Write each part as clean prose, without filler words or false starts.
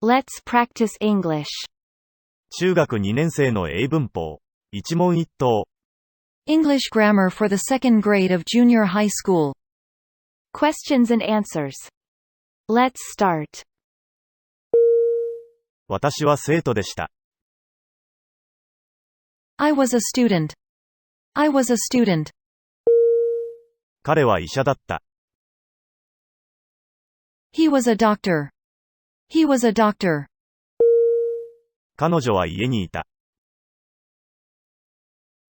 Let's practice English. 中学2年生の英文法。一問一答。English grammar for the second grade of junior high school. Questions and answers. Let's start. 私は生徒でした。I was a student. I was a student. 彼は医者だった。He was a doctor. He was a doctor. 彼女は家にいた。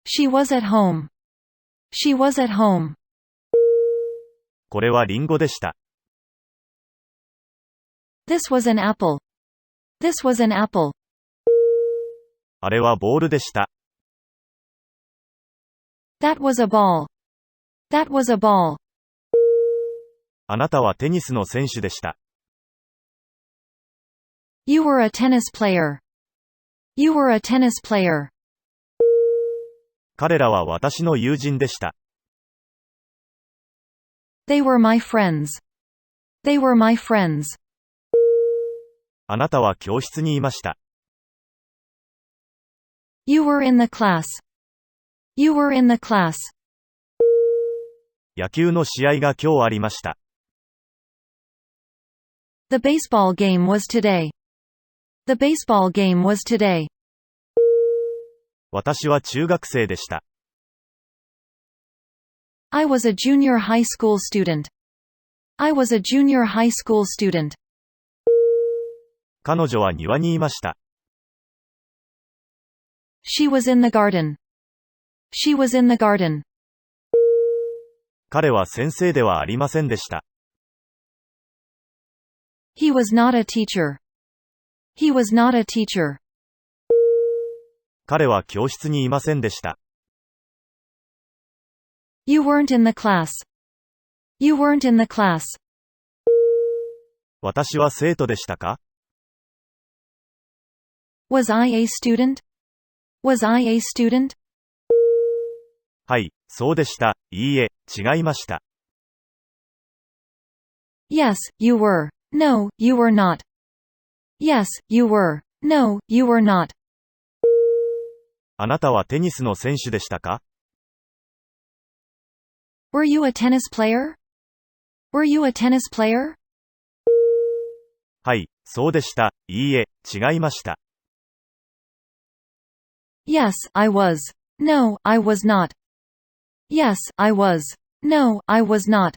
She was at home. She was at home. これはリンゴでした。This was an apple. This was an apple. あれはボールでした。That was a ball. That was a ball. あなたはテニスの選手でした。You were a tennis player. You were a tennis player. 彼らは私の友人でした。They were my friends. They were my friends. あなたは教室にいました。You were in the class. You were in the class. 野球の試合が今日ありました。The baseball game was today. The baseball game was today. 私は中学生でした。I was a junior high school student. I was a junior high school student. 彼女は庭にいました。She was in the garden. She was in the garden. 彼は先生ではありませんでした。He was not a teacher. He was not a teacher. 彼は教室にいませんでした。You weren't in the class. You weren't in the class. 私は生徒でしたか？ Was I a student? Was I a student? はい、そうでした。いいえ、違いました。Yes, you were. No, you were not. Yes, you were. No, you were not. あなたはテニスの選手でしたか？ Were you a tennis player? Were you a tennis player? はい、そうでした。いいえ、違いました。Yes, I was. No, I was not. Yes, I was. No, I was not.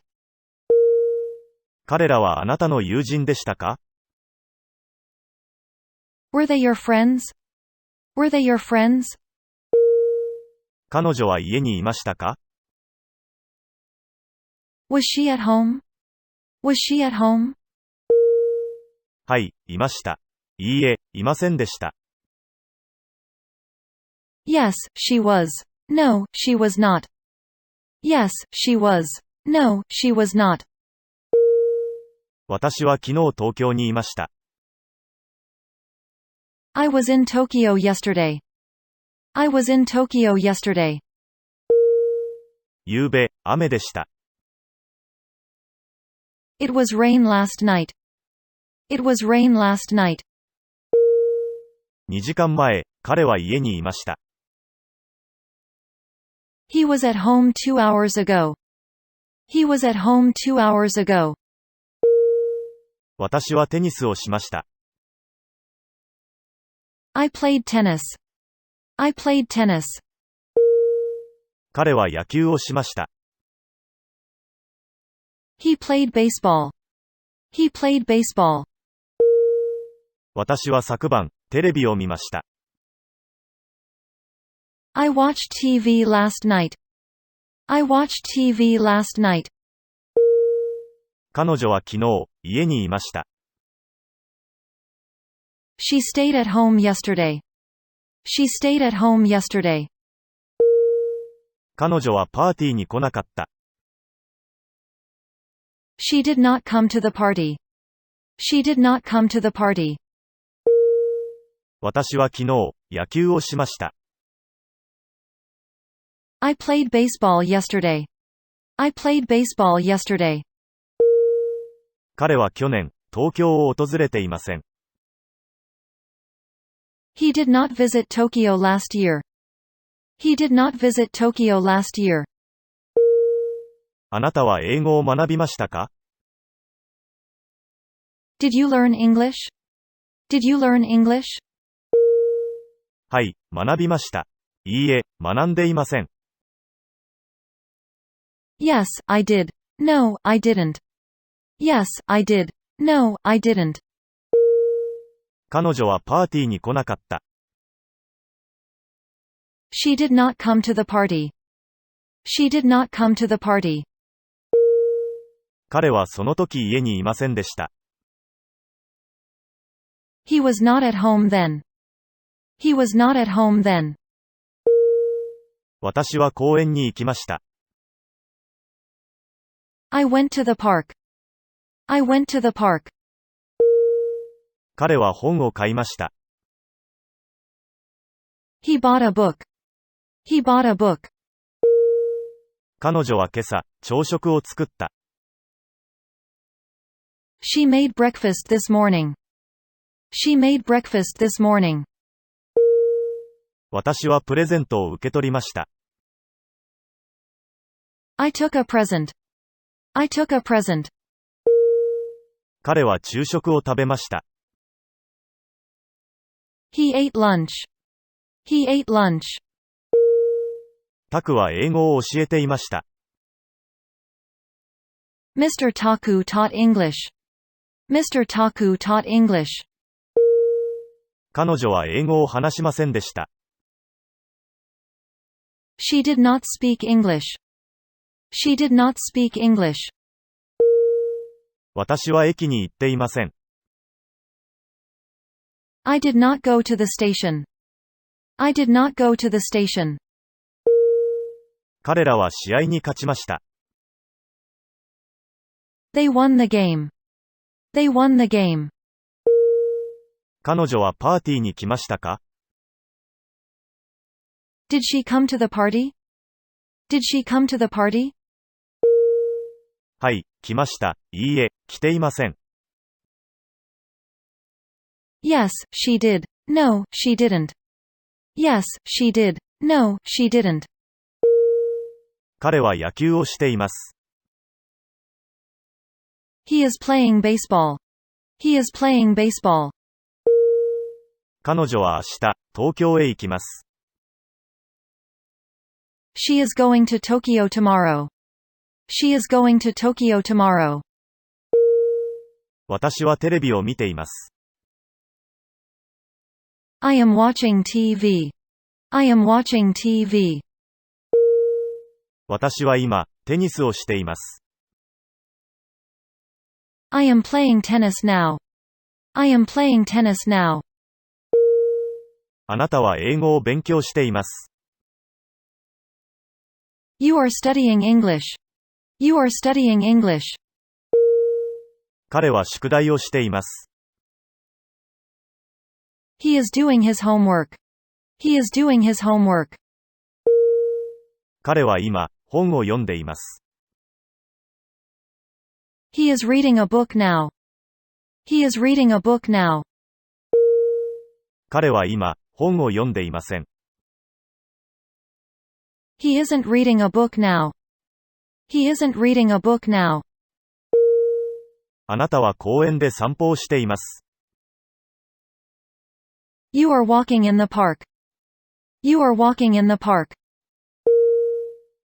彼らはあなたの友人でしたか？ Were they your friends? Were they your friends? 彼女は家にいましたか？ Was she at home? Was she at home? はい、いました。いいえ、いませんでした。Yes, she was. No, she was not. Yes, she was. No, she was not. 私は昨日東京にいました。I was in Tokyo yesterday. I was in Tokyo yesterday. 夕べ、雨でした。It was rain last night. It was rain last night. 2時間前、彼は家にいました。He was at home 2 hours ago. He was at home 2 hours ago. 私はテニスをしました。I played tennis. I played tennis. 彼は野球をしました。He played baseball. He played baseball. 私は昨晩、テレビを見ました。I watched TV last night. I watched TV last night. 彼女は昨日、家にいました。She stayed at home yesterday. She stayed at home yesterday. 彼女はパーティーに来なかった。She did not come to the party. She did not come to the party. 私は昨日、野球をしました。I played baseball yesterday. I played baseball yesterday. 彼は去年、東京を訪れていません。He did not visit Tokyo last year. He did not visit Tokyo last year. あなたは英語を学びましたか？ Did you learn English? Did you learn English? はい、学びました。いいえ、学んでいません。Yes, I did. No, I didn't. Yes, I did. No, I didn't. 彼女はパーティーに来なかった。She did not come to the party. She did not come to the party. 彼はその時家にいませんでした。He was not at home then. He was not at home then. 私は公園に行きました。I went to the park. I went to the park. 彼は本を買いました。He bought a book. He bought a book. 彼女は今朝、朝食を作った。She made breakfast this morning. She made breakfast this morning. 私はプレゼントを受け取りました。I took a present. I took a present. 彼は昼食を食べました。He ate lunch. He ate lunch. タクは英語を教えていました。Mr. Taku taught English. Mr. Taku taught English. 彼女は英語を話しませんでした。She did not speak English. She did not speak English. 私は駅に行っていません。I did not go to the station. I did not go to the station. 彼らは試合に勝ちました。They won the game. They won the game. 彼女はパーティーに来ましたか？ Did she come to the party? Did she come to the party? はい、来ました。いいえ、来ていません。Yes, she did. No, she didn't. Yes, she did. No, she didn't. 彼は野球をしています。He is playing baseball. He is playing baseball. 彼女は明日、東京へ行きます。She is going to Tokyo tomorrow. She is going to Tokyo tomorrow. 私はテレビを見ています。I am watching TV. I am watching TV. 私は今、テニスをしています。I am playing tennis now. I am playing tennis now. あなたは英語を勉強しています。You are studying English. You are studying English. 彼は宿題をしています。He is doing his homework. He is doing his homework. 彼は今、本を読んでいます。He is reading a book now. He is reading a book now. 彼は今、本を読んでいません。He isn't reading a book now. He isn't reading a book now. あなたは公園で散歩をしています。You are walking in the park. You are walking in the park.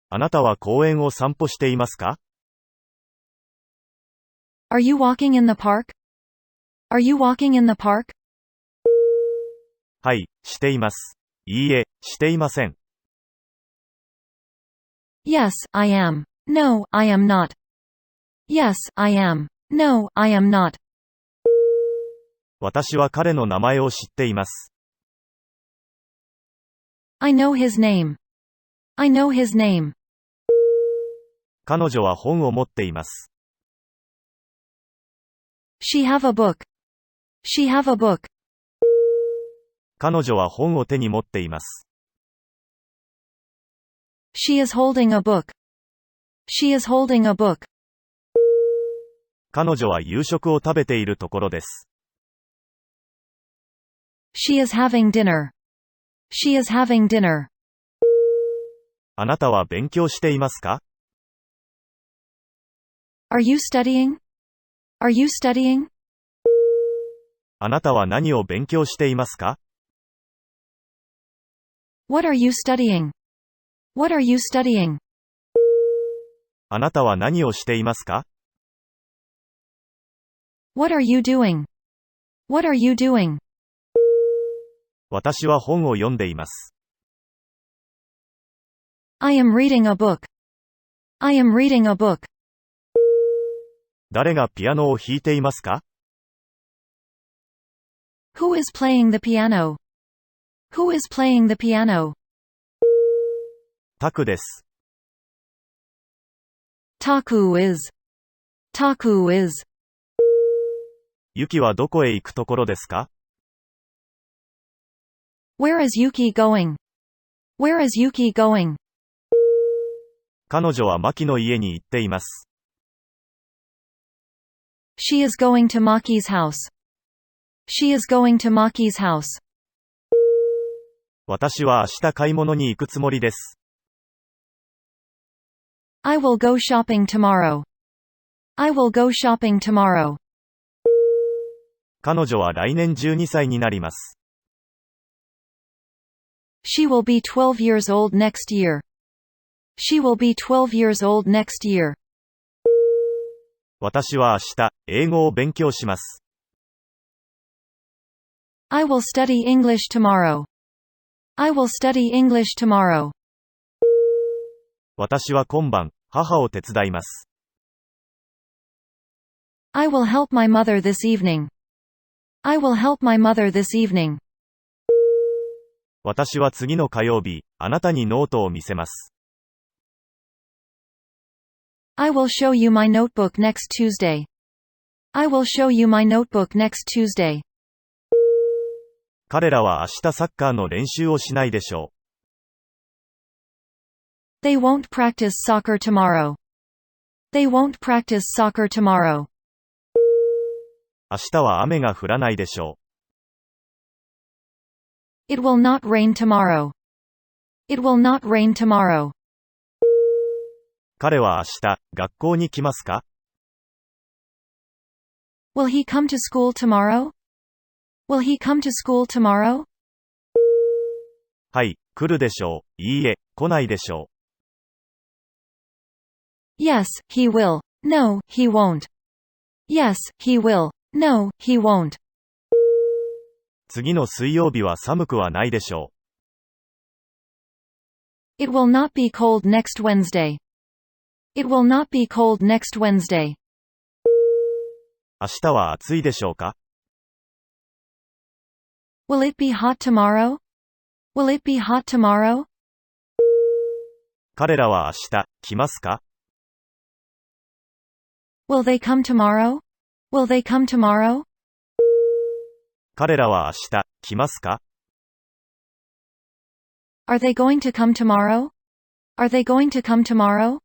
あなたは公園を散歩していますか？ Are you walking in the park? Are you walking in the park? はい、しています。いいえ、していません。Yes, I am. No, I am not. Yes, I am. No, I am not. 私は彼の名前を知っています。I know his name. I know his name. 彼女は本を持っています。She have a book. She have a book. 彼女は本を手に持っています。She is holding a book. She is holding a book. 彼女は夕食を食べているところです。She is having dinner. She is having dinner. あなたは勉強していますか？ Are you studying? Are you studying? あなたは何を勉強していますか？ What are you studying? What are you studying? あなたは何をしていますか？ What are you doing? What are you doing? 私は本を読んでいます。I am reading a book. I am reading a book. 誰がピアノを弾いていますか？ Who is playing the piano? Who is playing the piano? タクです。Taku is. Taku is. ユキはどこへ行くところですか？ Where is Yuki going? Where is Yuki going? 彼女はマキの家に行っています。She is going to Maki's house. She is going to Maki's house. 私は明日買い物に行くつもりです。I will go shopping tomorrow. I will go shopping tomorrow. 彼女は来年12歳になります。She will be 12 years old next year. She will be 12 years old next year. 私は明日、英語を勉強します。I will study English tomorrow. I will study English tomorrow. 私は今晩、母を手伝います。I will help my mother this evening. I will help my mother this evening. 私は次の火曜日、あなたにノートを見せます。I will show you my notebook next Tuesday. I will show you my notebook next Tuesday. 彼らは明日サッカーの練習をしないでしょう。They won't practice soccer tomorrow. They won't practice soccer tomorrow. 明日は雨が降らないでしょう。It will not rain tomorrow. It will not rain tomorrow. 彼は明日、学校に来ますか？ Will he come to school tomorrow? Will he come to school tomorrow? はい、来るでしょう。いいえ、来ないでしょう。Yes, he will. No, he won't. Yes, he will. No, he won't. 次の水曜日は寒くはないでしょう。It will not be cold next Wednesday. It will not be cold next Wednesday. 明日は暑いでしょうか？ Will it be hot tomorrow? Will it be hot tomorrow? 彼らは明日、来ますか？ Will they come tomorrow? Will they come tomorrow? 彼らは明日、来ますか？ Are they going to come tomorrow? Are they going to come tomorrow?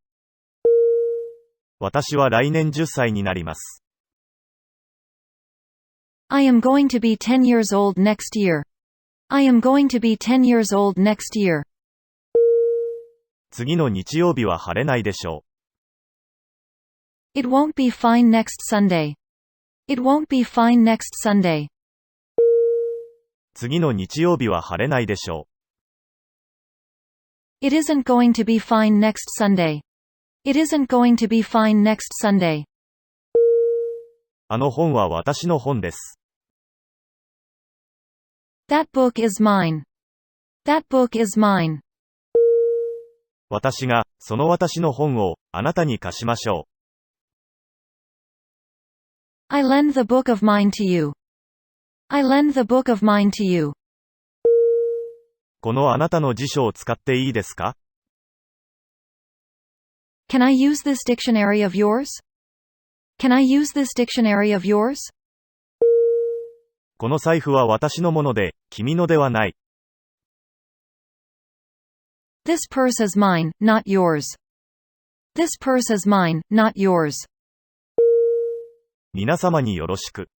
私は来年10歳になります。I am going to be 10 years old next year. I am going to be 10 years old next year. 次の日曜日は晴れないでしょう。It won't be fine next Sunday. It won't be fine next Sunday. 次の日曜日は晴れないでしょう。It isn't going to be fine next Sunday. It isn't going to be fine next Sunday. あの本は私の本です。That book is mine. That book is mine. 私が、その私の本を、あなたに貸しましょう。I lend the book of mine to you. I lend the book of mine to you. このあなたの辞書を使っていいですか？ Can I use this dictionary of yours? Can I use this dictionary of yours? この財布は私のもので、君のではない。This purse is mine, not yours. This purse is mine, not yours. 皆様によろしく。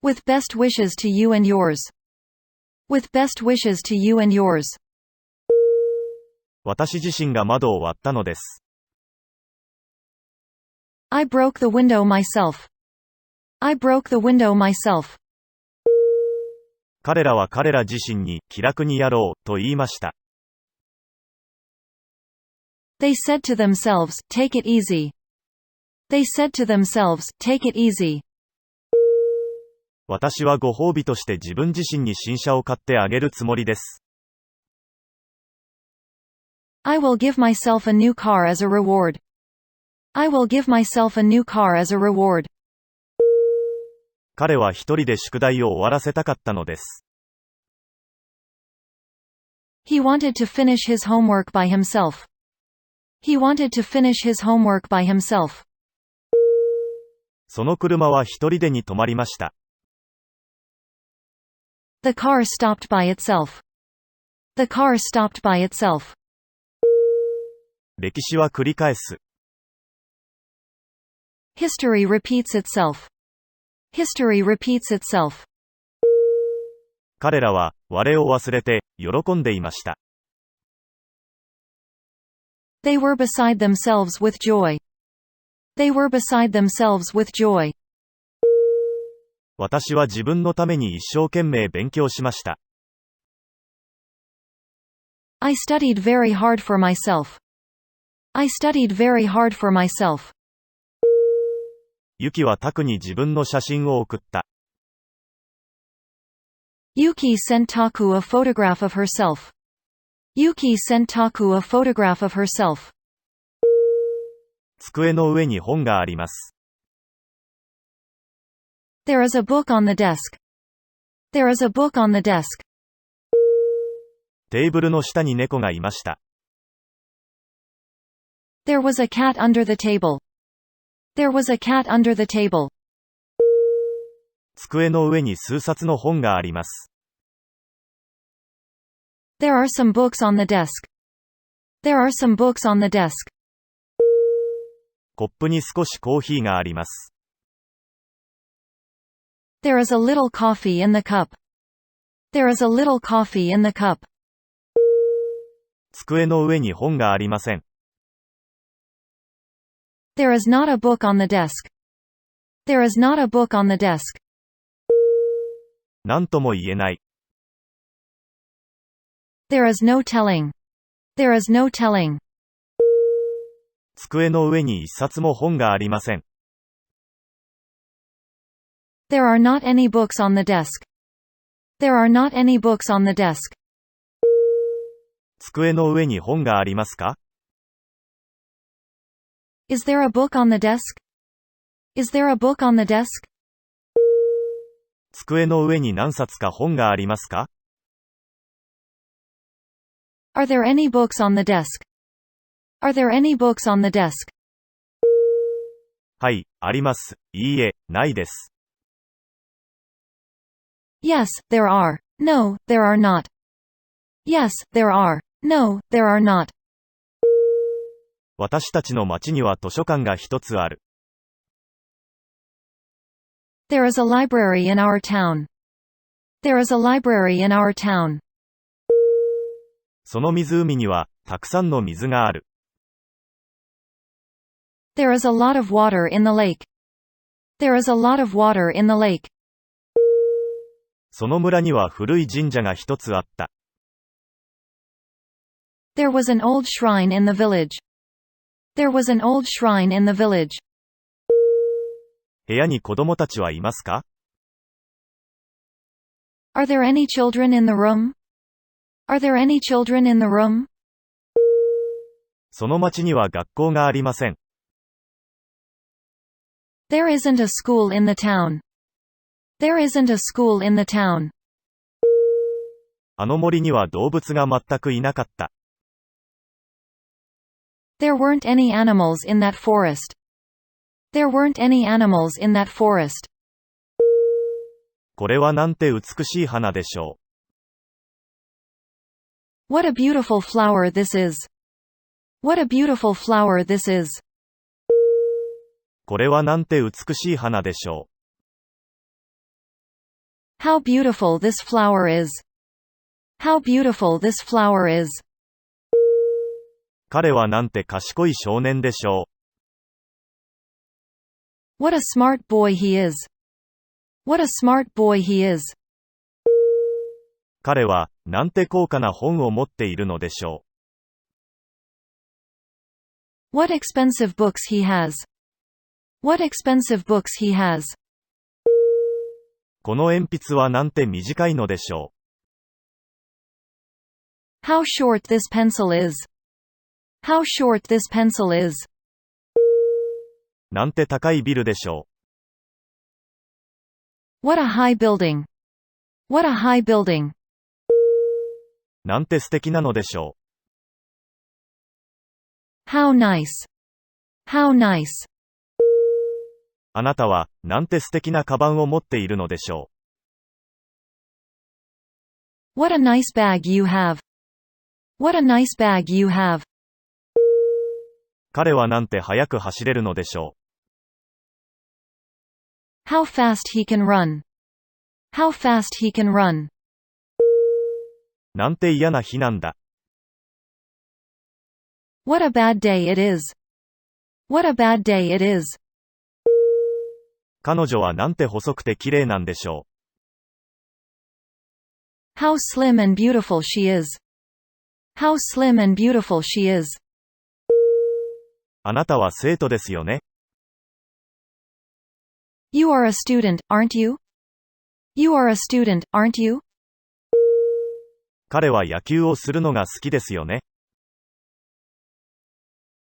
With best wishes to you and yours. With best wishes to you and yours. 私自身が窓を割ったのです。I broke the window myself. I broke the window myself. 彼らは彼ら自身に気楽にやろうと言いました。They said to themselves, take it easy. They said to themselves, take it easy. 私はご褒美として自分自身に新車を買ってあげるつもりです。I will give myself a new car as a reward. I will give myself a new car as a reward. 彼は一人で宿題を終わらせたかったのです。He wanted to finish his homework by himself. He wanted to finish his homework by himself. その車は一人でに止まりました。The car stopped by itself. The car stopped by itself. 歴史は繰り返す。History repeats itself. History repeats itself. 彼らは我を忘れて喜んでいました。They were beside themselves with joy. They were beside themselves with joy. 私は自分のために一生懸命勉強しました。I studied very hard for myself. I studied very hard for myself. ユキはタクに自分の写真を送った。Yuki sent Taku a photograph of herself. Yuki sent Taku a photograph of herself. 机の上に本があります。There is a book on the desk. There is a book on the desk. テーブルの下に猫がいました。There was a cat under the table. There was a cat under the table. 机の上に数冊の本があります。There are some books on the desk. There are some books on the desk. コップに少しコーヒーがあります。There is a little coffee in the cup. There is a little coffee in the cup. 机の上に本がありません。There is not a book on the desk. There is not a book on the desk. 何とも言えない。There is no telling. There is no telling. 机の上に一冊も本がありません。There are not any books on the desk. There are not any books on the desk. 机の上に本がありますか？ Is there a book on the desk? Is there a book on the desk? 机の上に何冊か本がありますか？ Are there any books on the desk? Are there any books on the desk? はい、あります。いいえ、ないです。Yes, there are. No, there are not. Yes, there are. No, there are not. 私たちの町には図書館が一つある。There is a library in our town. There is a library in our town. その湖にはたくさんの水がある。There is a lot of water in the lake. There is a lot of water in the lake. その村には古い神社が一つあった。There was an old shrine in the village. There was an old shrine in the village. 部屋に子供たちはいますか？ Are there any children in the room? Are there any children in the room? その町には学校がありません。There isn't a school in the town. There isn't a school in the town. あの森には動物が全くいなかった。There weren't any animals in that forest. There weren't any animals in that forest. これはなんて美しい花でしょう。What a beautiful flower this is. What a beautiful flower this is. これはなんて美しい花でしょう。How beautiful this flower is. How beautiful this flower is. 彼はなんて賢い少年でしょう。What a smart boy he is. What a smart boy he is. 彼は、なんて高価な本を持っているのでしょう。What expensive books he has. What expensive books he has. この鉛筆はなんて短いのでしょう。How short this pencil is. How short this pencil is. なんて高いビルでしょう。What a high building. What a high building. なんて素敵なのでしょう。How nice. How nice. あなたは、なんて素敵なカバンを持っているのでしょう。What a nice bag you have. What a nice bag you have. 彼はなんて速く走れるのでしょう。How fast he can run. How fast he can run. なんて嫌な日なんだ。What a bad day it is. What a bad day it is. 彼女はなんて細くて綺麗なんでしょう。How slim and beautiful she is. How slim and beautiful she is. あなたは生徒ですよね。You are a student, aren't you? You are a student, aren't you? 彼は野球をするのが好きですよね。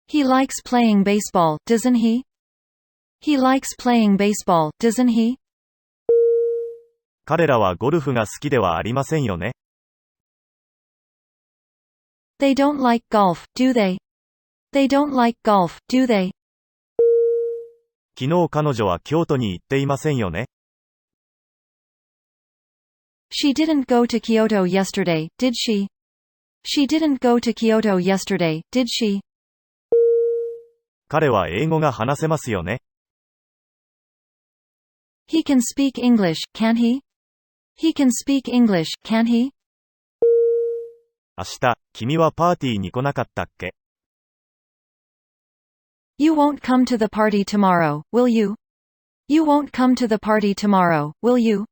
He likes playing baseball, doesn't he? He likes playing baseball, doesn't he? 彼らはゴルフが好きではありませんよね。They don't like golf, do they? They don't like golf, do they? 昨日彼女は京都に行っていませんよね。She didn't go to Kyoto yesterday, did she? She didn't go to Kyoto yesterday, did she? 彼は英語が話せますよね。He can speak English, can't he? He can speak English, can't he? 明日、君はパーティーに来なかったっけ？ You won't come to the party tomorrow, will you? You won't come to the party tomorrow, will you?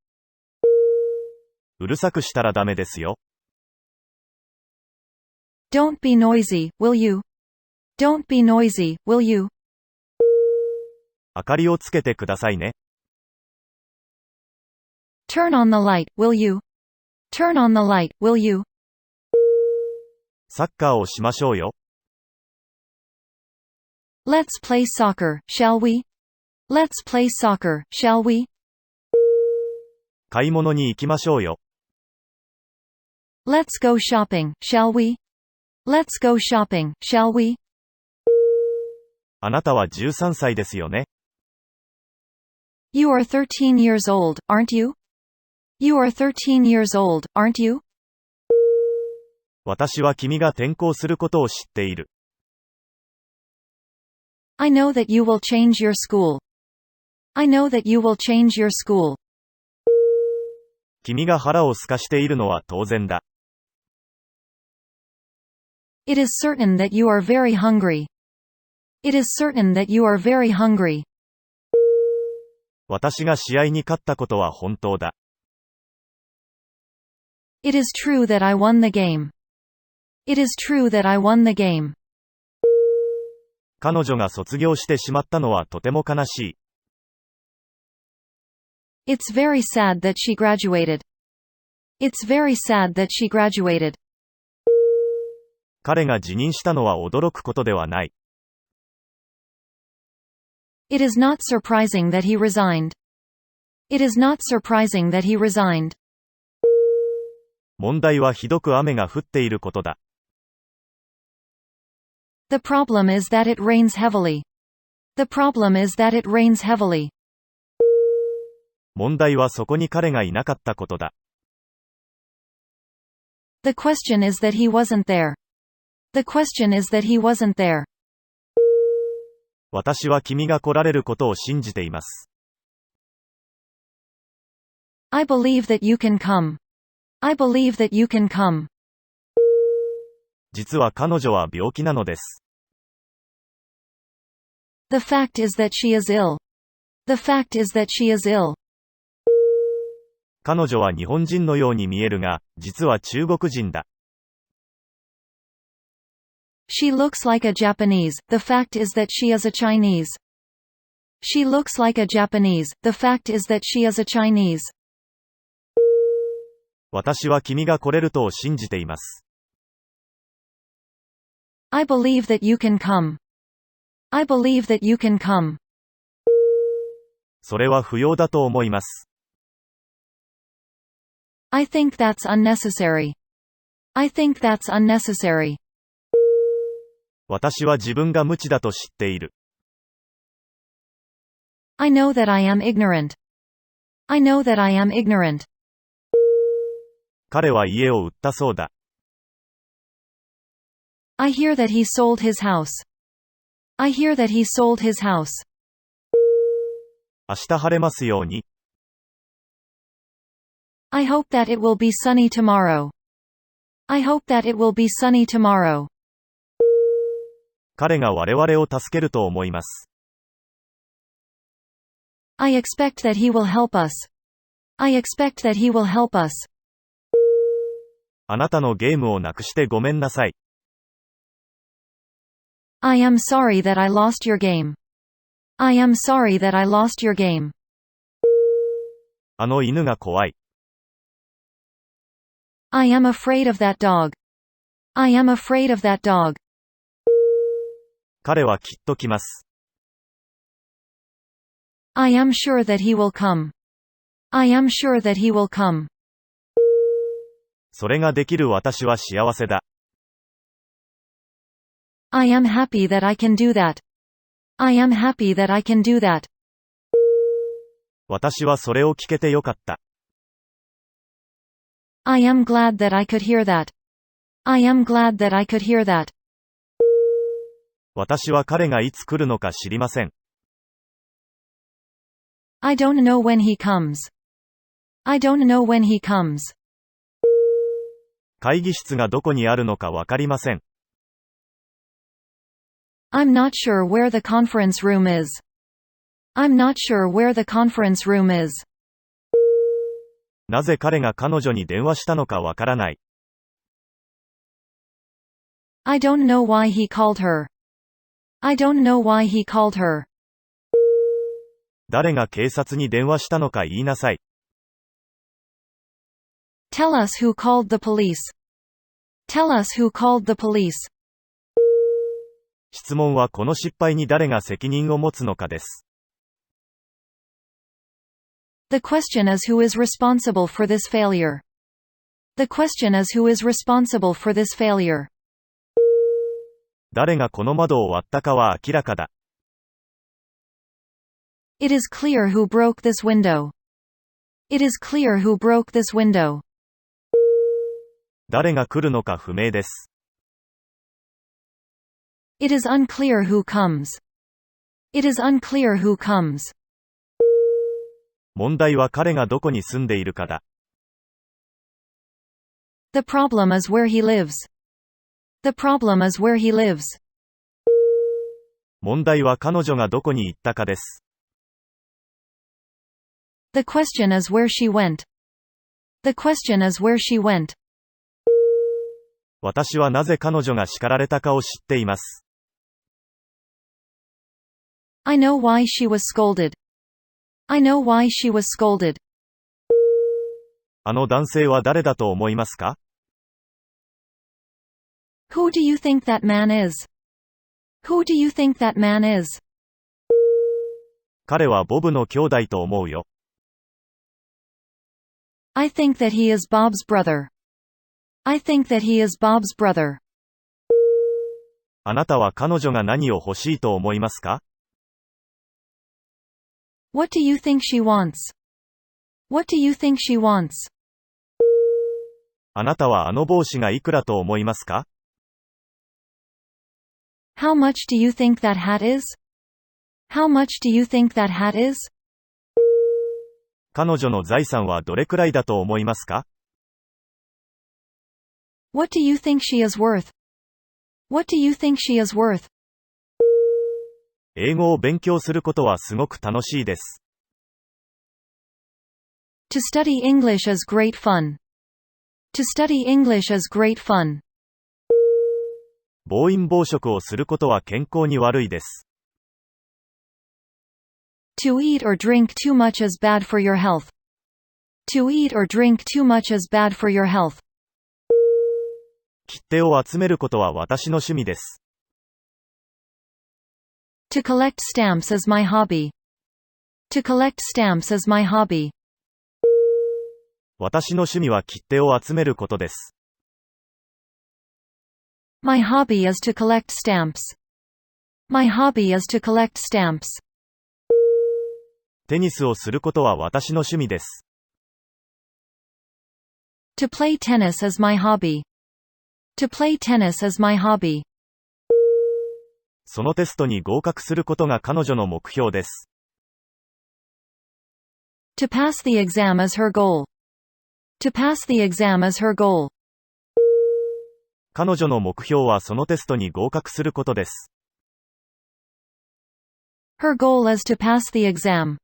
うるさくしたらダメですよ。Don't be noisy, will you? Don't be noisy, will you? 明かりをつけてくださいね。Turn on the light, will you? Turn on the light, will you? サッカーをしましょうよ。Let's play soccer, shall we? Let's play soccer, shall we? 買い物に行きましょうよ。Let's go shopping, shall we? Let's go shopping, shall we? あなたは13歳ですよね。You are 13 years old, aren't you? You are 13 years old, aren't you? 私は君が転校することを知っている。I know that you will change your school. I know that you will change your school. 君が腹を空かしているのは当然だ。It is certain that you are very hungry. It is certain that you are very hungry. 私が試合に勝ったことは本当だ。It is true that I won the game. It is true that I won the game. 彼女が卒業してしまったのはとても悲しい。It's very sad that she graduated. It's very sad that she graduated. 彼が辞任したのは驚くことではない。It is not surprising that he resigned. It is not surprising that he resigned. 問題はひどく雨が降っていることだ。The problem is that it rains heavily. The problem is that it rains heavily. 問題はそこに彼がいなかったことだ。The question is that he wasn't there. The question is that he wasn't there. 私は君が来られることを信じています。I believe that you can come. I believe that you can come. 実は彼女は病気なのです。The fact is that she is ill. The fact is that she is ill. 彼女は日本人のように見えるが、実は中国人だ。She looks like a Japanese. The fact is that she is a Chinese. She looks like a Japanese. The fact is that she is a Chinese. 私は君が来れると信じています。I believe that you can come. I believe that you can come. それは不要だと思います。I think that's unnecessary. I think that's unnecessary. 私は自分が無知だと知っている。I know that I am ignorant. I know that I am ignorant. 彼は家を売ったそうだ。I hear that he sold his house. I hear that he sold his house. 明日晴れますように。I hope that it will be sunny tomorrow. I hope that it will be sunny tomorrow. 彼が我々を助けると思います。I expect that he will help us. I expect that he will help us. あなたのゲームをなくしてごめんなさい。I am sorry that I lost your game. I am sorry that I lost your game. あの犬が怖い。I am afraid of that dog. I am afraid of that dog. 彼はきっと来ます。I am sure that he will come. I am sure that he will come. それができる私は幸せだ。I am happy that I can do that. I am happy that I can do that. 私はそれを聞けてよかった。I am glad that I could hear that. I am glad that I could hear that. 私は彼がいつ来るのか知りません。I don't know when he comes. I don't know when he comes. 会議室がどこにあるのかわかりません。I'm not sure where the conference room is. I'm not sure where the conference room is. なぜ彼が彼女に電話したのかわからない。I don't know why he called her. I don't know why he called her. 誰が警察に電話したのか言いなさい。Tell us who called the police. Tell us who called the police. 質問はこの失敗に誰が責任を持つのかです。The question is who is responsible for this failure. The question is who is responsible for this failure. 誰がこの窓を割ったかは明らかだ。It is clear who broke this window. It is clear who broke this window. 誰が来るのか不明です。It is unclear who comes. It is unclear who comes. 問題は彼がどこに住んでいるかだ。The problem is where he lives. The problem is where he lives. 問題は彼女がどこに行ったかです。The question is where she went. The question is where she went. 私はなぜ彼女が叱られたかを知っています。I know why she was scolded. I know why she was scolded. あの男性は誰だと思いますか？ Who do you think that man is? Who do you think that man is? 彼はボブの兄弟と思うよ。I think that he is Bob's brother. I think that he is Bob's brother. あなたは彼女が何を欲しいと思いますか？ What do you think she wants? What do you think she wants? あなたはあの帽子がいくらと思いますか？ How much do you think that hat is? How much do you think that hat is? 彼女の財産はどれくらいだと思いますか？ What do you think she is worth? What do you think she is worth? 英語を勉強することはすごく楽しいです。To study English is great fun. To study English is great fun. 暴飲暴食をすることは健康に悪いです。To eat or drink too much is bad for your health. To eat or drink too much is bad for your health. 切手を集めることは私の趣味です。To collect stamps is my hobby. To collect stamps is my hobby. 私の趣味は切手を集めることです。My hobby is to collect stamps. My hobby is to collect stamps. テニスをすることは私の趣味です。To play tennis is my hobby. To play tennis is my hobby. そのテストに合格することが彼女の目標です。To pass the exam is her goal. To pass the exam is her goal. 彼女の目標はそのテストに合格することです。Her goal is to pass the exam.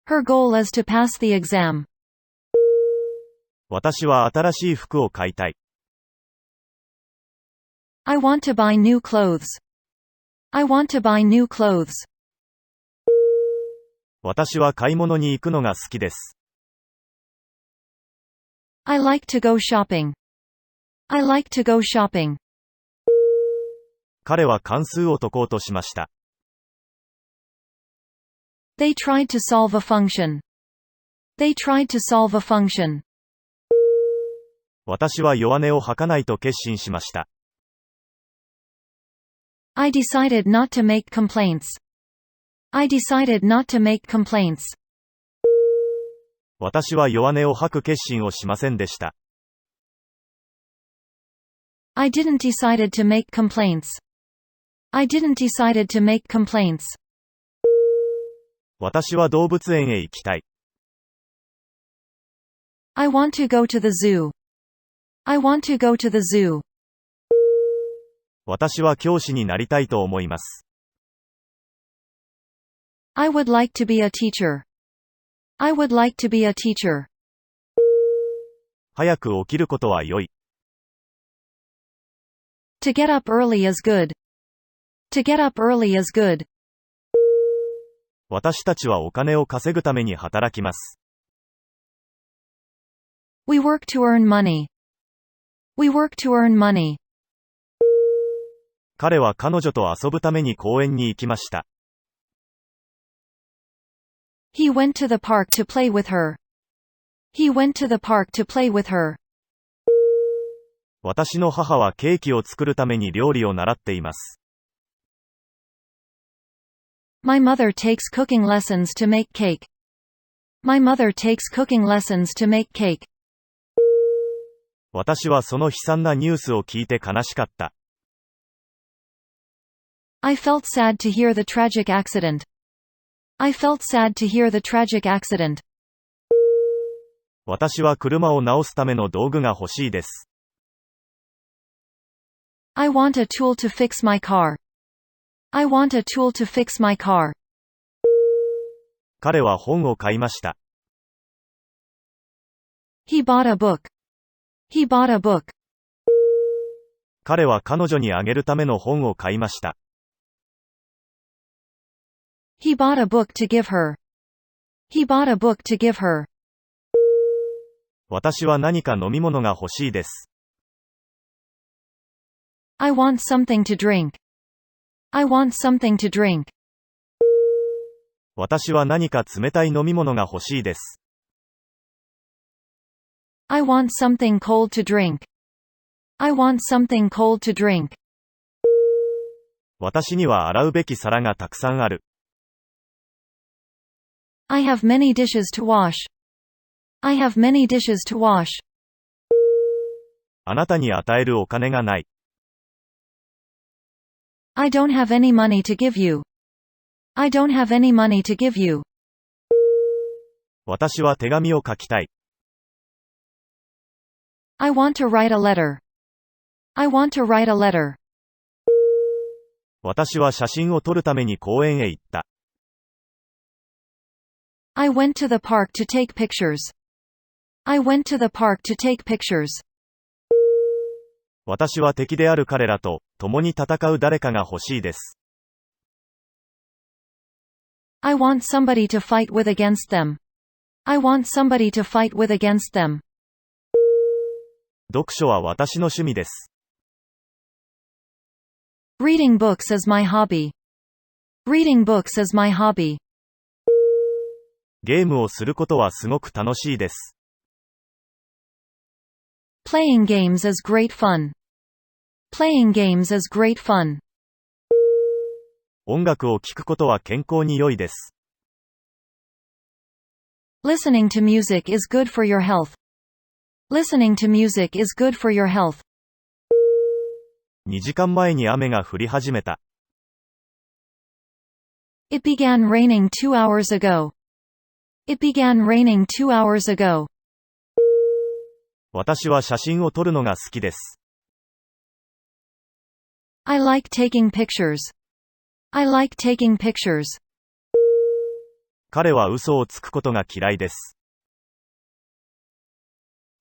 Her goal is to pass the exam. 私は新しい服を買いたい。I want to buy new clothes. I want to buy new clothes. 私は買い物に行くのが好きです。I like to go shopping. I like to go shopping. 彼は関数を解こうとしました。They tried to solve a function. They tried to solve a function. 私は弱音を吐かないと決心しました。I decided not to make complaints. I decided not to make complaints. 私は弱音を吐く決心をしませんでした。I didn't decided to make complaints. I didn't decided to make complaints. 私は動物園へ行きたい。I want to go to the zoo. I want to go to the zoo. 私は教師になりたいと思います。I would like to be a teacher. I would like to be a teacher. 早く起きることは良い。To get up early is good. To get up early is good. 私たちはお金を稼ぐために働きます。We work to earn money. We work to earn money. 彼は彼女と遊ぶために公園に行きました。He went to the park to play with her. He went to the park to play with her. 私の母はケーキを作るために料理を習っています。My mother takes cooking lessons to make cake. My mother takes cooking lessons to make cake. 私はその悲惨なニュースを聞いて悲しかった。I felt sad to hear the tragic accident. I felt sad to hear the tragic accident. 私は車を直すための道具が欲しいです。I want a tool to fix my car. I want a tool to fix my car. 彼は本を買いました。He bought a book. He bought a book. 彼は彼女にあげるための本を買いました。He bought a book to give her. He bought a book to give her. 私は何か飲み物が欲しいです。I want something to drink. I want something to drink. 私は何か冷たい飲み物が欲しいです。I want something cold to drink. I want something cold to drink. 私には洗うべき皿がたくさんある。I have many dishes to wash. I have many dishes to wash. あなたに与えるお金がない。I don't have any money to give you. I don't have any money to give you. 私は手紙を書きたい。I want to write a letter. I want to write a letter. 私は写真を撮るために公園へ行った。I went to the park to take pictures. I went to the park to take pictures. 私は敵である彼らと共に戦う誰かが欲しいです。I want somebody to fight with against them. I want somebody to fight with against them. 読書は私の趣味です。Reading books is my hobby. Reading books is my hobby. ゲームをすることはすごく楽しいです。Playing games is great fun. Playing games is great fun. 音楽を聴くことは健康に良いです。Listening to music is good for your health. Listening to music is good for your health. 2時間前に雨が降り始めた。It began raining 2 hours ago. It began raining 2 hours ago. 私は写真を撮るのが好きです。I like taking pictures. I like taking pictures. 彼は嘘をつくことが嫌いです。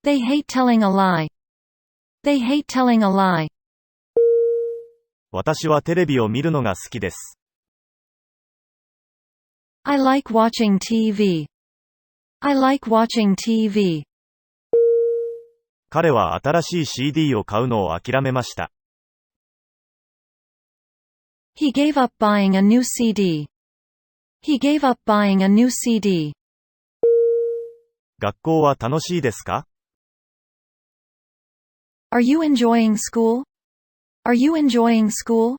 They hate telling a lie. They hate telling a lie. 私はテレビを見るのが好きです。I like watching TV. I like watching TV. 彼は新しい CD を買うのを諦めました。He gave up buying a new CD. He gave up buying a new CD. 学校は楽しいですか？ Are you enjoying school? Are you enjoying school?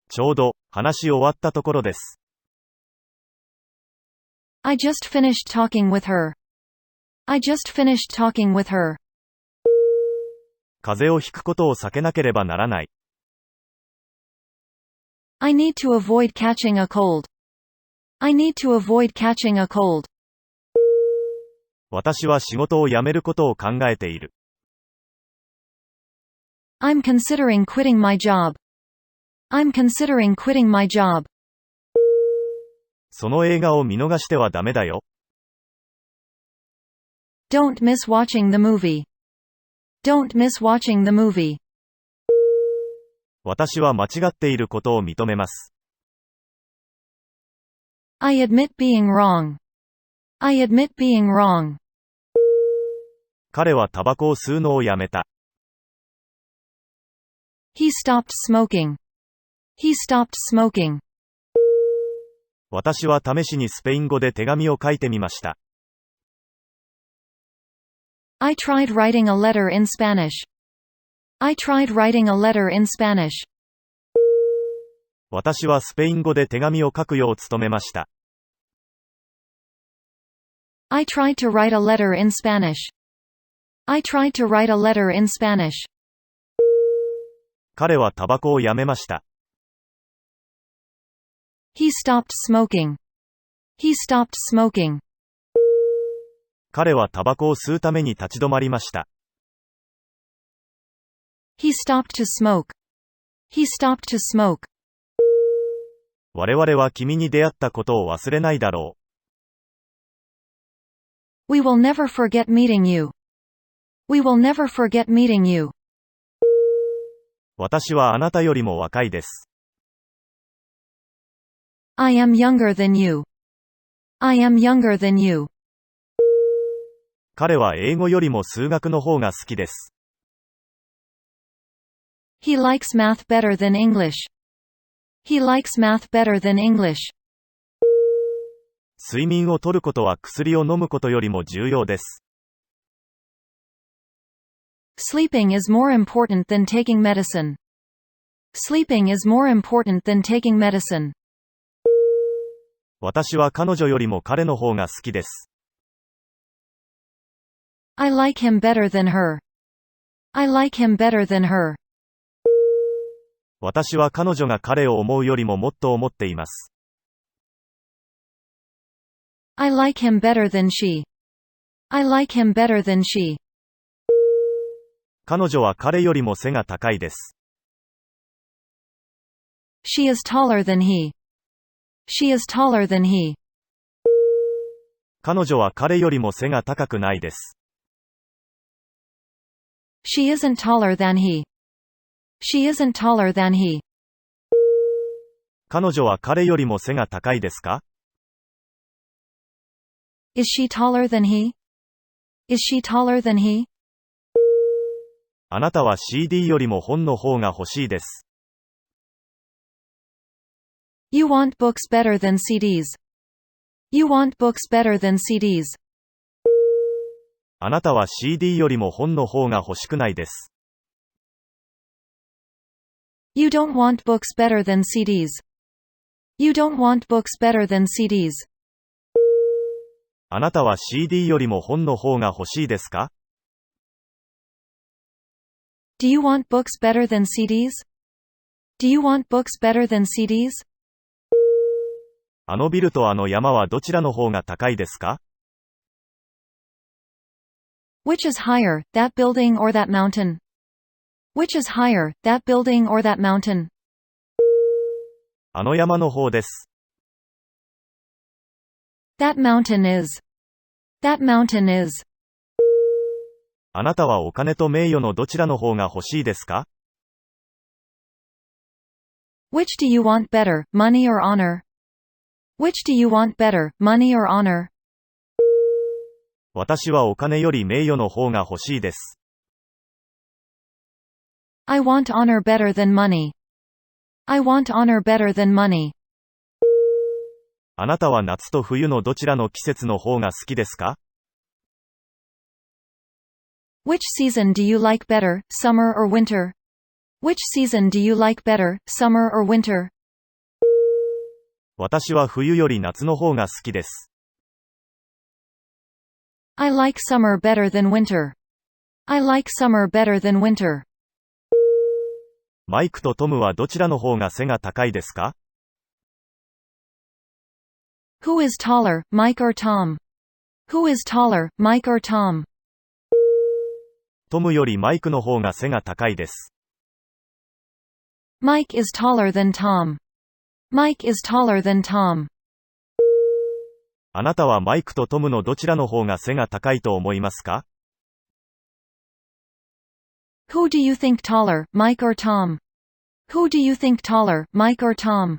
ちょうど話し終わったところです。I just finished talking with her. I just finished talking with her. 風邪をひくことを避けなければならない。I need to avoid catching a cold. I need to avoid catching a cold. 私は仕事を辞めることを考えている。I'm considering quitting my job. I'm considering quitting my job. その映画を見逃してはダメだよ。Don't miss watching the movie. Don't miss watching the movie. 私は間違っていることを認めます。I admit being wrong. I admit being wrong. 彼はタバコを吸うのをやめた。He stopped smoking. He stopped smoking. 私は試しにスペイン語で手紙を書いてみました。I tried writing a letter in Spanish. I tried writing a letter in Spanish. 私はスペイン語で手紙を書くよう努めました。I tried to write a letter in Spanish. I tried to write a letter in Spanish. 彼はタバコをやめました。He stopped smoking. He stopped smoking. 彼はタバコを吸うために立ち止まりました。He stopped to smoke. He stopped to smoke. 我々は君に出会ったことを忘れないだろう。We will never forget meeting you. We will never forget meeting you. 私はあなたよりも若いです。I am younger than you. I am younger than you. 彼は英語よりも数学の方が好きです。He likes math better than English. He likes math better than English. 睡眠をとることは薬を飲むことよりも重要です。Sleeping is more important than taking medicine. Sleeping is more important than taking medicine. 私は彼女よりも彼の方が好きです。I like him better than her. I like him better than her. 私は彼女が彼を思うよりももっと思っています。I like him better than she. I like him better than she. 彼女は彼よりも背が高いです。She is taller than he. She is taller than he. 彼女は彼よりも背が高くないです。She isn't taller than he. She isn't taller than he. 彼女は彼よりも背が高いですか？ Is she taller than he? Is she taller than he? あなたは CD よりも本の方が欲しいです。You want books better than CDs. You want books better than CDs. あなたは CD よりも本の方が欲しくないです。You don't want books better than CDs. You don't want books better than CDs. あなたは CD よりも本の方が欲しいですか？ Do you want books better than CDs? Do you want books better than CDs? あのビルとあの山はどちらの方が高いですか？ Which is higher, that building or that mountain? Which is higher, that building or that mountain? あの山の方です。That mountain is. That mountain is. あなたはお金と名誉のどちらの方が欲しいですか？ Which do you want better, money or honor? Which do you want better, money or honor? 私はお金より名誉の方が欲しいです。I want honor better than money. I want honor better than money. あなたは夏と冬のどちらの季節の方が好きですか？ Which season do you like better, summer or winter? Which season do you like better, summer or winter? 私は冬より夏の方が好きです。I like summer better than winter. I like summer better than winter. マイクとトムはどちらの方が背が高いですか？ Who is taller, Mike or Tom? Who is taller, Mike or Tom? トムよりマイクの方が背が高いです。Mike is taller than Tom. Mike is taller than Tom. あなたはマイクとトムのどちらの方が背が高いと思いますか？ Who do you think taller, Mike or Tom? Who do you think taller, Mike or Tom?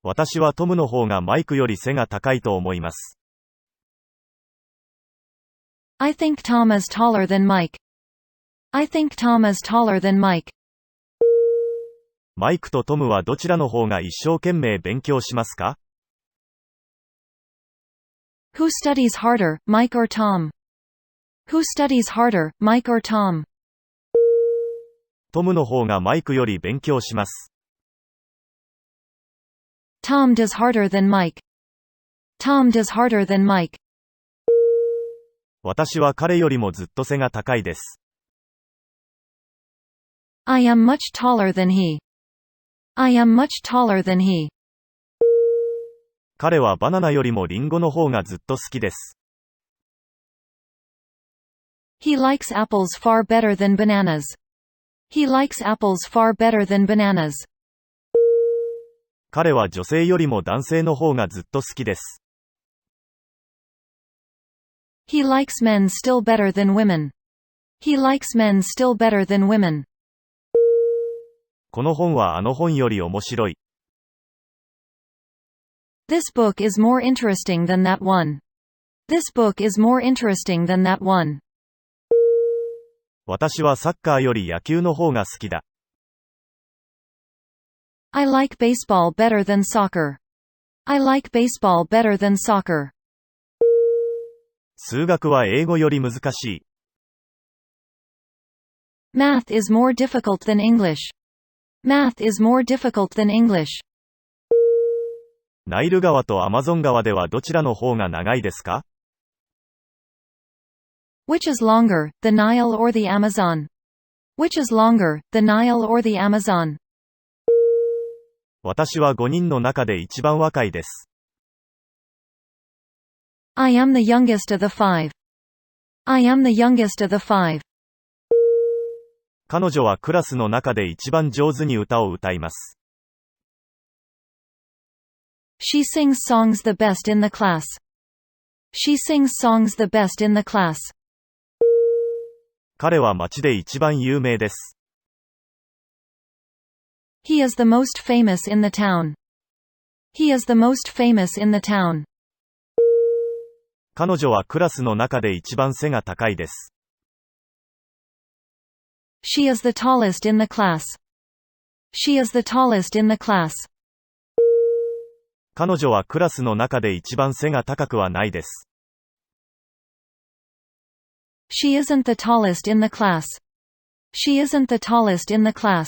私はトムの方がマイクより背が高いと思います。I think Tom is taller than Mike. I think Tom is taller than Mike. マイクとトムはどちらの方が一生懸命勉強しますか？ Who studies harder, Mike or Tom? Who studies harder, Mike or Tom? トムの方がマイクより勉強します。Tom does harder than Mike. Tom does harder than Mike. 私は彼よりもずっと背が高いです。I am much taller than he. I am much taller than he. 彼はバナナよりもリンゴの方がずっと好きです。He likes apples far better than bananas. He likes apples far better than bananas. 彼は女性よりも男性の方がずっと好きです。He likes men still better than women. He likes men still better than women. この本はあの本より面白い。This book is more interesting than that one. This book is more interesting than that one. 私はサッカーより野球の方が好きだ。I like baseball better than soccer. I like baseball better than soccer. 数学は英語より難しい。Math is more difficult than English. Math is more difficult than English. ナイル川とアマゾン川ではどちらの方が長いですか？ Which is longer, the Nile or the Amazon? Which is longer, the Nile or the Amazon? 私は5人の中で一番若いです。I am the youngest of the five. I am the youngest of the five. 彼女はクラスの中で一番上手に歌を歌います。She sings songs the best in the class. She sings songs the best in the class. 彼は町で一番有名です。He is the most famous in the town. He is the most famous in the town. 彼女はクラスの中で一番背が高いです。She is the tallest in the class. She is the tallest in the class. 彼女はクラスの中で一番背が高くはないです。She isn't the tallest in the class. She isn't the tallest in the class.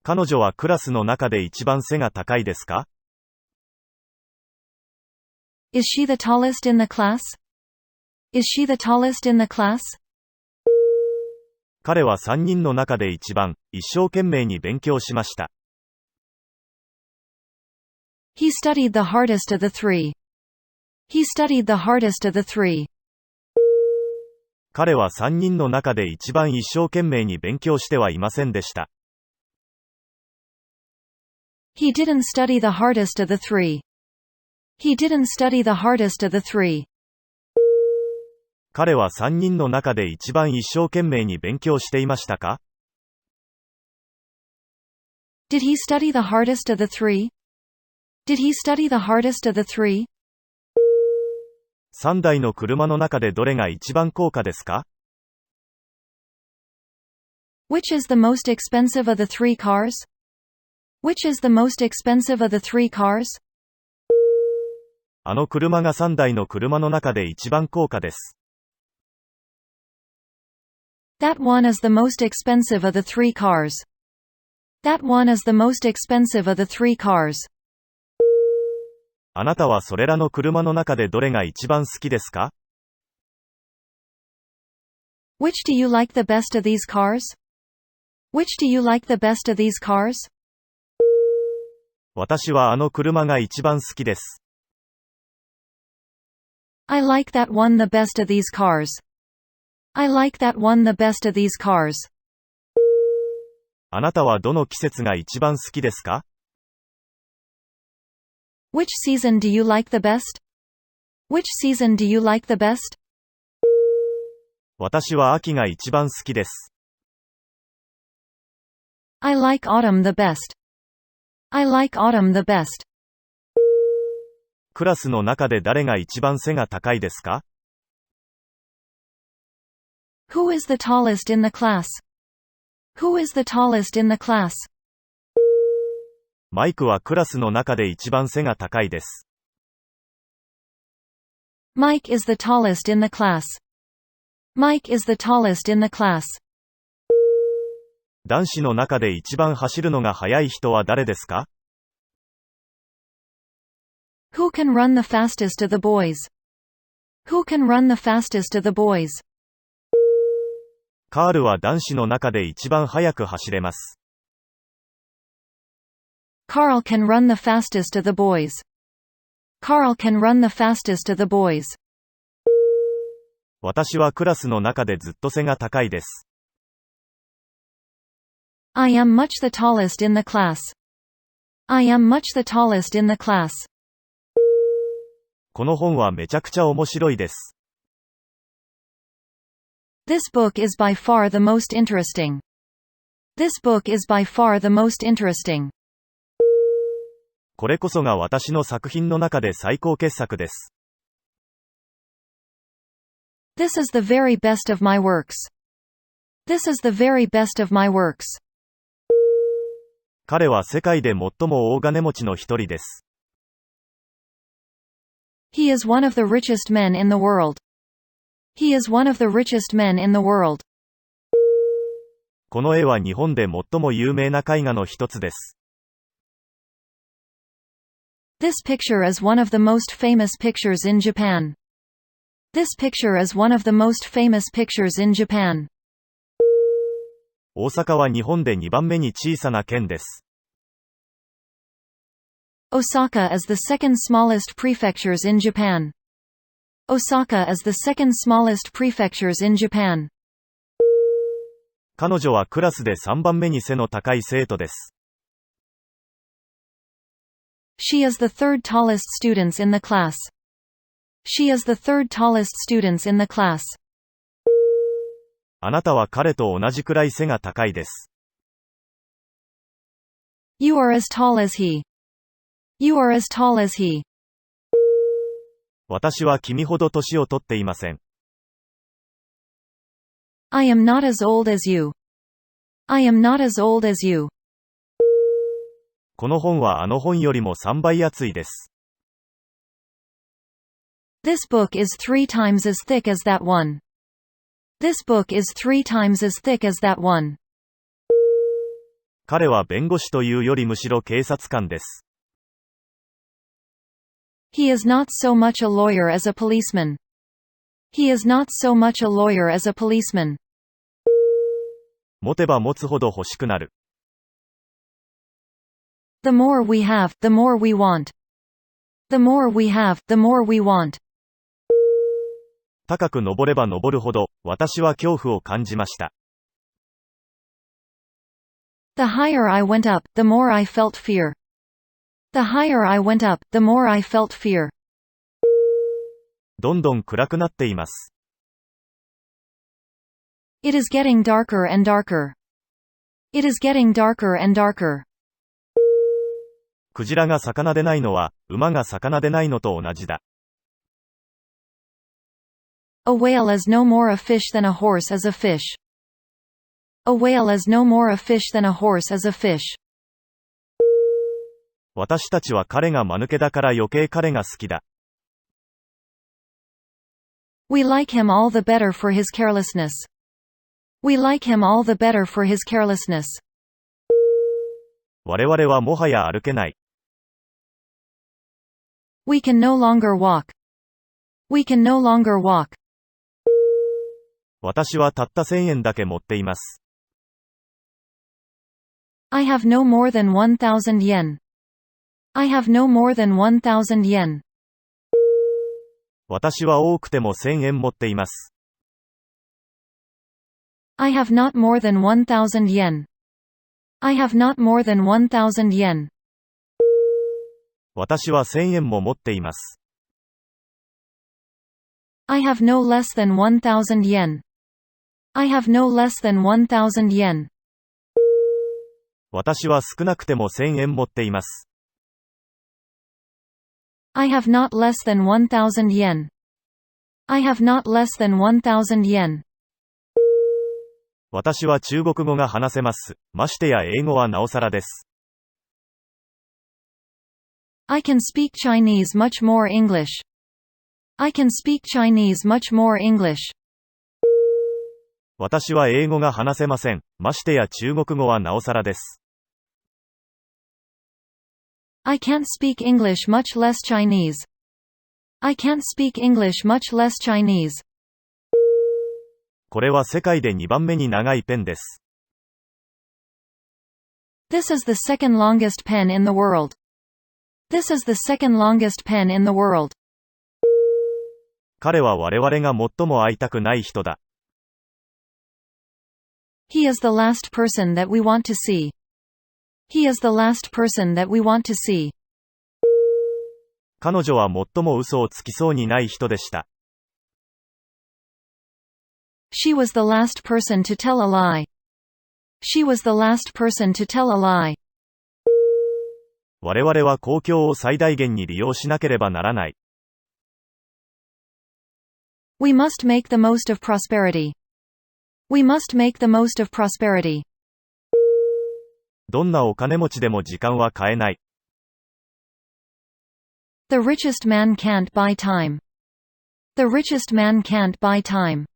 彼女はクラスの中で一番背が高いですか？ Is she the tallest in the class? Is she the tallest in the class? 彼は3人の中で一生懸命に勉強しました。He studied the hardest of the three. He studied the hardest of the three. 彼は3人の中で一生懸命に勉強してはいませんでした。He didn't study the hardest of the three. He didn't study the hardest of the three. 彼は3人の中で一生懸命に勉強していましたか？ Did he study the hardest of the three? Did he study the hardest of the three? 3台の車の中でどれが一番高価ですか？ Which is the most expensive of the three cars? Which is the most expensive of the three cars? あの車が3台の車の中で一番高価です。That one is the most expensive of the three cars. That one is the most expensive of the three cars. あなたはそれらの車の中でどれが一番好きですか？ Which do you like the best of these cars? Which do you like the best of these cars? 私はあの車が一番好きです。I like that one the best of these cars. I like that one the best of these cars. あなたはどの季節が一番好きですか？ Which season do you like the best? Which season do you like the best? 私は秋が一番好きです。I like autumn the best. I like autumn the best. クラスの中で誰が一番背が高いですか？ Who is the tallest in the class? Who is the tallest in the class? マイクはクラスの中で一番背が高いです。Mike is the tallest in the class. Mike is the tallest in the class. 男子の中で一番走るのが速い人は誰ですか？ Who can run the fastest of the boys? Who can run the fastest of the boys? カールは男子の中で一番速く走れます。Carl can run the fastest of the boys. Carl can run the fastest of the boys. 私はクラスの中でずっと背が高いです。I am much the tallest in the class. I am much the tallest in the class. この本はめちゃくちゃ面白いです。This book is by far the most interesting. This book is by far the most interesting. これこそが私の作品の中で最高傑作です。This is the very best of my works. This is the very best of my works. 彼は世界で最も大金持ちの一人です。He is one of the richest men in the world. He is one of the richest men in the world. この絵は日本で最も有名な絵画の一つです。This picture is one of the most famous pictures in Japan. This picture is one of the most famous pictures in Japan. 大阪は日本で2番目に小さな県です。Osaka is the second smallest prefecture in Japan. Osaka is the second smallest prefecture in Japan. 彼女はクラスで3番目に背の高い生徒です。She is the third tallest student in the class. She is the third tallest student in the class. あなたは彼と同じくらい背が高いです。You are as tall as he. You are as tall as he. 私は君ほど年を取っていません。I am not as old as you. I am not as old as you. この本はあの本よりも3倍厚いです。This book is 3 times as thick as that one. This book is 3 times as thick as that one. 彼は弁護士というよりむしろ警察官です。He is not so much a lawyer as a policeman. He is not so much a lawyer as a policeman. 持てば持つほど欲しくなる。The more we have, the more we want. The more we have, the more we want. 高く登れば登るほど、私は恐怖を感じました。The higher I went up, the more I felt fear. The higher I went up, the more I felt fear. どんどん暗くなっています。It is getting darker and darker. It is getting darker and darker. クジラが魚でないのは、馬が魚でないのと同じだ。A whale is no more a fish than a horse is a fish. A whale is no more a fish than a horse is a fish. 私たちは彼が間抜けだから余計彼が好きだ。We like him all the better for his carelessness. We like him all the better for his carelessness. 我々はもはや歩けない。We can no longer walk. We can no longer walk. 私はたった1000円だけ持っています。I have no more than 1,000 yen. I have no more than 1,000 yen. 私は多くても1000円持っています。I have not more than 1,000 yen. I have not more than 1,000 yen. 私は1000円も持っています。I have no less than 1,000 yen. I have no less than 1,000 yen. 私は少なくても1000円持っています。I have not less than 1,000 yen. I have not less than 1,000 yen. 私は中国語が話せます。ましてや英語はなおさらです。I can speak Chinese much more English. I can speak Chinese much more English. 私は英語が話せません。ましてや中国語はなおさらです。I can't speak English much less Chinese. I can't speak English much less Chinese. これは世界で2番目に長いペンです。This is the second longest pen in the world. This is the second longest pen in the world. 彼は我々が最も会いたくない人だ。He is the last person that we want to see. He is the last person that we want to see. 彼女は最も嘘をつきそうにない人でした。She was the last person to tell a lie. She was the last person to tell a lie. 我々は公共を最大限に利用しなければならない。We must make the most of prosperity. We must make the most of prosperity. どんなお金持ちでも時間は買えない。The richest man can't buy time. The richest man can't buy time.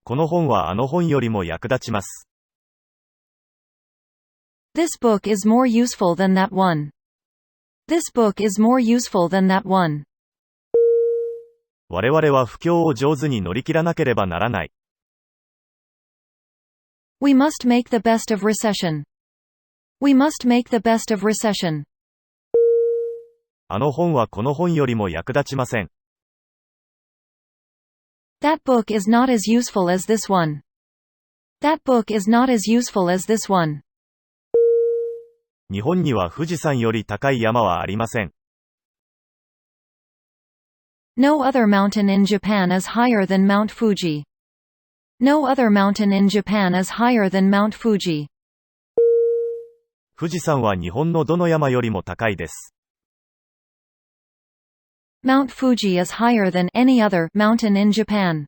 この本はあの本よりも役立ちます。This book is more useful than that one. This book is more useful than that one. 我々は不況を上手に乗り切らなければならない。We must make the best of recession. We must make the best of recession. あの本はこの本よりも役立ちません。That book is not as useful as this one. That book is not as useful as this one. 日本には富士山より高い山はありません。No other mountain in Japan is higher than Mount Fuji. No other mountain in Japan is higher than Mount Fuji. 富士山は日本のどの山よりも高いです。Mount Fuji is higher than any other mountain in Japan.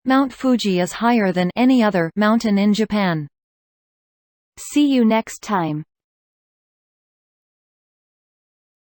Mount Fuji is higher than any other mountain in Japan. See you next time.